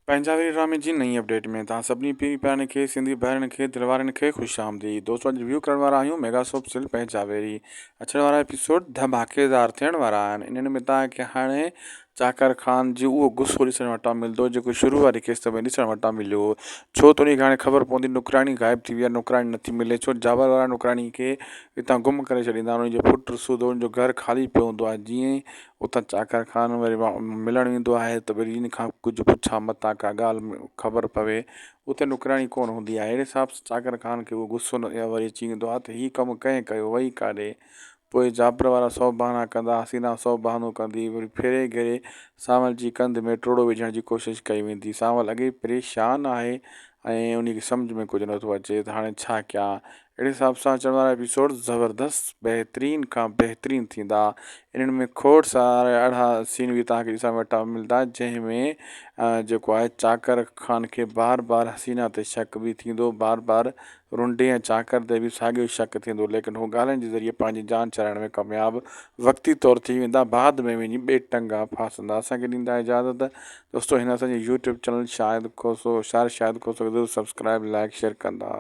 पंजाबी ड्रामे जी नई अपडेट में तव्हां सभिनी पीउ प्यारनि खे सिंधी भाउरनि खे दिलवारनि खे ख़ुशि आमदीद। दोस्तों अॼु रिव्यू करण वारा आहियूं मेगा सोप सिल पंजाबेरी। अचण वारा एपिसोड धमाकेदार थियण वारा आहिनि। इन्हनि में तव्हांखे हाणे चाकर ख़ान जी उहो गुस्सो ॾिसण वटां मिलंदो जेको शुरू वारी क़िस्त में ॾिसण वटां मिलियो। छो त उनखे हाणे ख़बर पवंदी नौकिराणी गाइब थी वई आहे, नौकिराणी नथी मिले। छो जाबर वारा नौकिराणी खे हितां गुम करे छॾींदा आहिनि। उनजो पुटु सूदो उनजो घरु ख़ाली पियो हूंदो आहे। जीअं ई उतां चाकर ख़ान वरी मिलणु ईंदो आहे त वरी इन खां कुझु पुछा मथां का ॻाल्हि ख़बर पवे उते नौकिराणी कोन हूंदी आहे। अहिड़े हिसाब सां चाकर ख़ान खे उहो गुस्सो वरी अची वेंदो आहे त हीउ कमु कंहिं कयो वई काॾे। पोइ जाबर वारा 100 बहाना कंदा, हसीना 100 बहानो कंदी, वरी फेरे घेरे सांवल जी कंध में टोड़ो विझण जी कोशिशि कई वेंदी। सांवल अॻे परेशान आहे ऐं उनखे सम्झ में कुझु नथो अचे त हाणे छा कयां। अहिड़े हिसाब सां अचण वारा एपिसोड ज़बरदस्त बहितरीन खां बहितरीन थींदा। इन्हनि में खोड़ सारा अहिड़ा सीन बि तव्हांखे ॾिसण वटां मिलंदा जंहिंमें जेको आहे चाकर ख़ान खे बार बार हसीना ते शक बि थींदो, बार बार रुंडे ऐं चाकर ते बि साॻियो शक थींदो, लेकिन हू ॻाल्हाइण जे ज़रिए पंहिंजी जान छॾाइण में कामयाबु वक़्ती तौरु थी वेंदा। बाद में वञी ॿिए टंगा फासंदा। असांखे ॾींदा इजाज़त दोस्तों। हिन असांजे यूट्यूब चैनल शायदि को सब्सक्राइब लाइक शेयर कंदा।